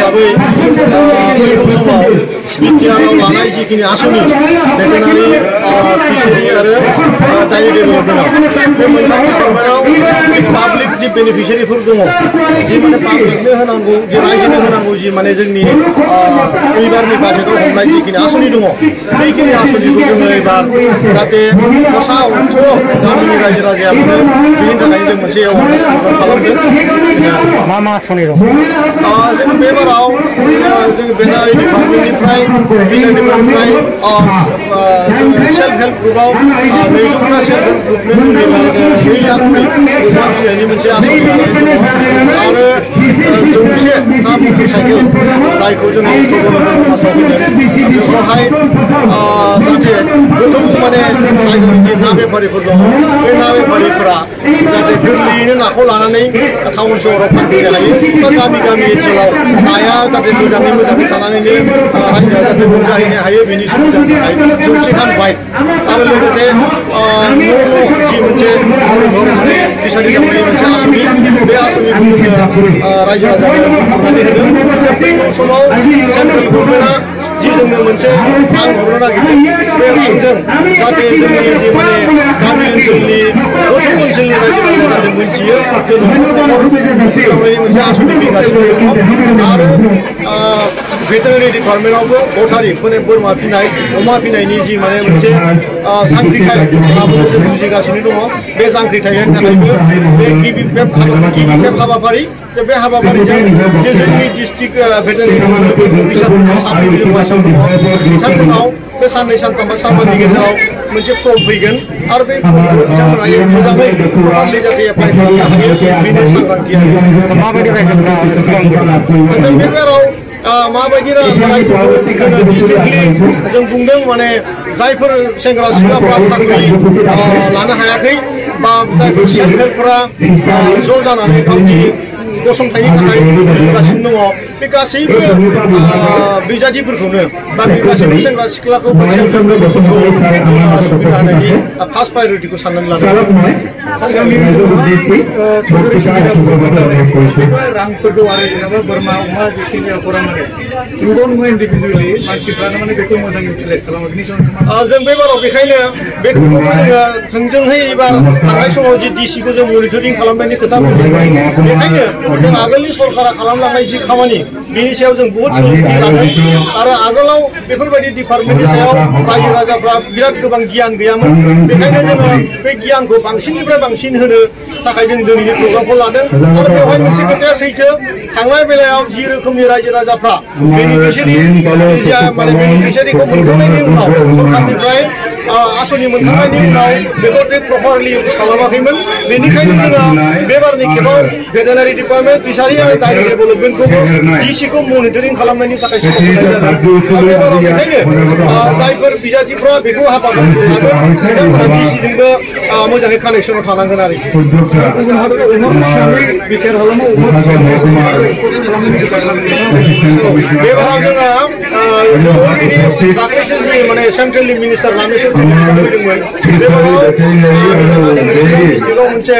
हिसाबै फैगौ समाव बिटिआरआव लानाय जिखिनि आसनि भेटेनारि फिसारि आरो डायरि डेभेलपमेन्टआव बे मोनथाम डिपार्टमेन्टआव पाब्लिक जि बेनिफिसियारिफोर दङ जि माने पाब्लिकनो होनांगौ जि रायजोनो होनांगौ जि माने जोंनि एबारनि बाजेटआव हमनाय जिखिनि आसनि दङ बेखिनि आसनिखौ जोङो एबार जाहाथे खसा अर्थ गामिनि रायजो राजाया मोनो बेनि थाखाय जों मोनसे एवारनेस प्रग्राम खालामदों मा मा आसनि दं जों बे बाराव जों भेटेनारि डिपार्टमेन्टनिफ्राय फिसारिनिफ्राय जोङो सेल्फ हेल्प ग्रुपआव 200टा सेल्फ हेल्प ग्रुपनो एबार 2 लाख अमा फिसिनायनि मोनसे आसनि लानानै दङ आरो 100 ना मटर साइकेल जायखौ जोङो अक्ट'बर मासाव होगोन बेवहाय जाहाथे गोथौ माने जायगानि जि ना बेफारिफोर दङ बे ना बेफारिफोरा जाहाथे गोरलैयैनो नाखौ लानानै टाउन सहराव फानफैनो हायो बा गामि गामि ओनसोलाव नाया जाहाथे मोजाङै थानानैनो रायजोआ जाहाथे मोनजाहैनो हायो बेनि सुबिदानि थाखाय 100 खान बाइक आरो लोगोसे न' जि मोनसे माने फिसारि जावनायनि मोनसे आसनि बे आसनिखौ जोङो रायजो राजानो हरनानै होदों फैगौ समाव सेन्ट्रेल गभर्नमेन्टआ जि जोंनो मोनसे रां हरनो नागिरदों बे रांजों जाहाथे जोंनि जि माने गामि ओनसोलनि गोथौ ओनसोलनि रायजो राजा जाहाथे मोनथियो बे न'खर जावनायनि मोनसे आसनि फैगासिनो दङ आरो भेटेनारि डिपार्टमेन्टआवबो गथारि माने बोरमा फिनाय अमा फिनायनि जि माने मोनसे जांख्रिथाय लाबोनो जों जुजिगासिनो दङ बे जांख्रिथायनि थाखायबो बे गिबि खेब हाबाफारि बे हाबाफारिजों जे जोंनि डिस्ट्रिक्ट भेटेनारि अफिसार साब्रै जों मासाव दङ बिथांमोनाव बे साननै सानथाम बा सानबानि गेजेराव मोनसे फर्म फैगोन आरो बे फर्मखौ बिथांमोनहा मोजाङै प्रपारलि जाहाथे एप्लाइ खालामनो हायो बेनि सांग्रांथि माबायदि रायजोफोरा जों बे बाराव माबायदि रायजोखौ जोङो डिस्ट्रिक्टलि जों बुंदों माने जायफोर सेंग्रा सिख्लाफ्रा साख्रि लानो हायाखै बा जायफोर सेल्फ हेल्पफोरा ज' जानानै गावनि गसंथायनि थाखाय जुजिगासिनो दङ बे गासैबो बिजाथिफोरखौनो बा बे गासैबो सेंग्रा सिख्लाखौ बा सेल्फ हेल्पफोरखौ सुबिदा होनायनि फार्स्ट प्रायरिटिखौ साननानै लादों रांफोरखौ आरो जेनेबा बोरमा अमा जिखिनि खौरां मोनो नोंगौ इन्डिभिजुवेलि मानसिफ्रानो माने बेखौ मोजां इउटिलाइज खालामो बेनि सायाव जों बे बाराव बेखायनो बेखौबो जोङो थोंजोंहै एबार थांनाय समाव जि डिसिखौ जों मनिटरिं खालामनायनि खोथा बुंदों बेखायनो जों आगोलनि सरकारा खालामलांनाय जि खामानि बेनि सायाव जों बहुत सोलोंथि लादों आरो आगोलाव बेफोरबायदि डिपार्टमेन्टनि सायाव रायजो राजाफ्रा बिराद गोबां गियान गैयामोन बेखायनो जोङो बे गियानखौ बांसिननिफ्राय बांसिन होनो थाखाय जों दिनैनि प्रग्रामखौ लादों आरो बेवहाय मोनसे खोथाया सैथो थांनाय बेलायाव जि रोखोमनि रायजो राजाफ्रा बेनिफिसियारिखौ मोनखांनायनि उनाव सरकारनिफ्राय आसनि मोनखांनायनि उनाव बेखौ प्रपारलि इउज खालामाखैमोन बेनिखायनो जोङो बेबारनि खेबाव भेटेनारि डिपार्टमेन्ट फिसारि आरो डायरि डेभेलपमेन्टखौबो डिसिखौ मनिटरिं खालामनायनि थाखाय सायख'नाय जादों बेबाराव बेखायनो जायफोर बिजाथिफ्रा बेखौ हाबाखौ लागोन बिथांमोना डिसिजोंबो मोजाङै कानेक्सनाव थानांगोन आरो गुबुन हादराव अमा फिसिनानै बिटिआर हालामाव अमा फिसिनानै बेबाराव जोङो अलरेडि दाख्लैसो जि माने सेन्ट्रेलनि मिनिस्टार रामेश्वर फैदोंमोन बेबाराव डिस्ट्रिक्टआव मोनसे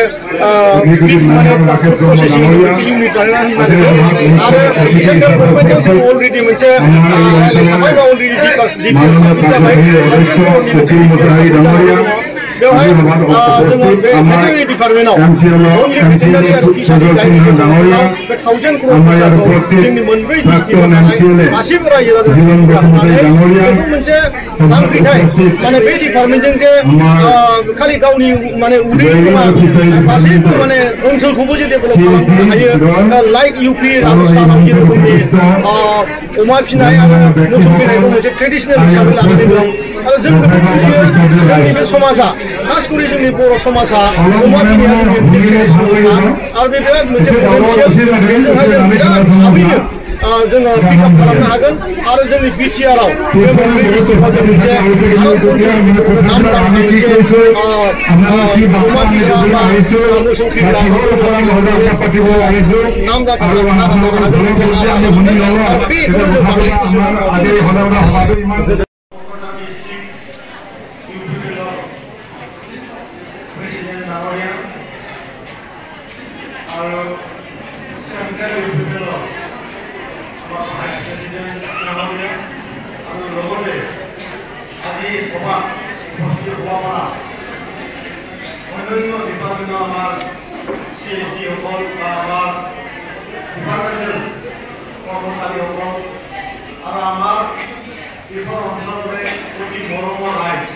माने प्रसेसिं इउनिट बानायना होनो नागिरदों आरो सेन्ट्रेल गभर्नमेन्टआव जों अलरेडि मोनसे रायलायखाबाय बा अलरेडि डिपिआर साबमिट जाबाय बेवहाय जोङो बे भेटेनारि डिपार्टमेन्टआव अनलि भेटेनारि आरो फिसारि डायरि डेभेलपमेन्टआव बे 1000 क्र'र फैसाखौ जोंनि मोनब्रै डिस्ट्रिक्टआव थानाय गासैबो रायजो राजाफोरखौ होनानै बेखौ मोनसे जांख्रिथाय माने बे डिपार्टमेन्टजों जे खालि गावनि माने उदैल' नङा गासैबो माने ओनसोलखौबो जे डेभेलप खालामनो हायो लाइक इउपि राजस्थानाव जे रोखोमनि अमा फिनाय आरो मोसौ फिनायखौ मोनसे ट्रेडिसनेल हिसाबै लानानै दं आरो जों बेखौ बुजियो जोंनि बे समाजा खास करि जोंनि बर' समाजा अमा फिनाया जोंनि ट्रेडिसनेल आरो बे बिराद मोनसे पटेनशियेल बेजोंहाय जों बिराद थाबैनो जोङो पिकआप खालामनो हागोन आरो जोंनि बिटिआरआव बे मोनब्रै डिस्ट्रिक्टआव जों मोनसे नामदांखा मोनसे अमा फिग्रा बा मोसौ फिग्रा नामदांखा खालामनो हागोन आरो बेखौनो जों बांसिन गोसो होनांगौ লগতে আজি সভা সভা অন্যান্য ডিপাৰ্টমেণ্টৰ আমাৰ CSD-সকল বা আমাৰ ডিপাৰ্টমেণ্টেল কৰ্মচাৰীসকল আৰু আমাৰ এইখন অঞ্চলৰে অতি মৰমৰ ৰাইজ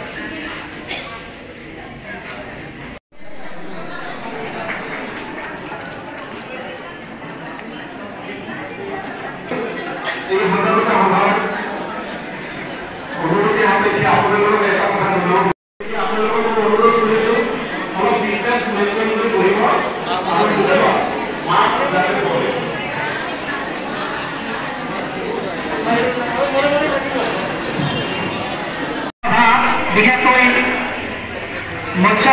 এই সজাগতা সভাৰ অনুৰোধে সাপেক্ষে আপোনালোকক এটা কথা জনাওঁ আপোনালোকক অনুৰোধ কৰিছোঁ অলপ ডিষ্টেঞ্চ মেইনটেইন কৰি কৰিব আৰু মাস্ক যাতে কৰে বিশেষকৈ মৎস্য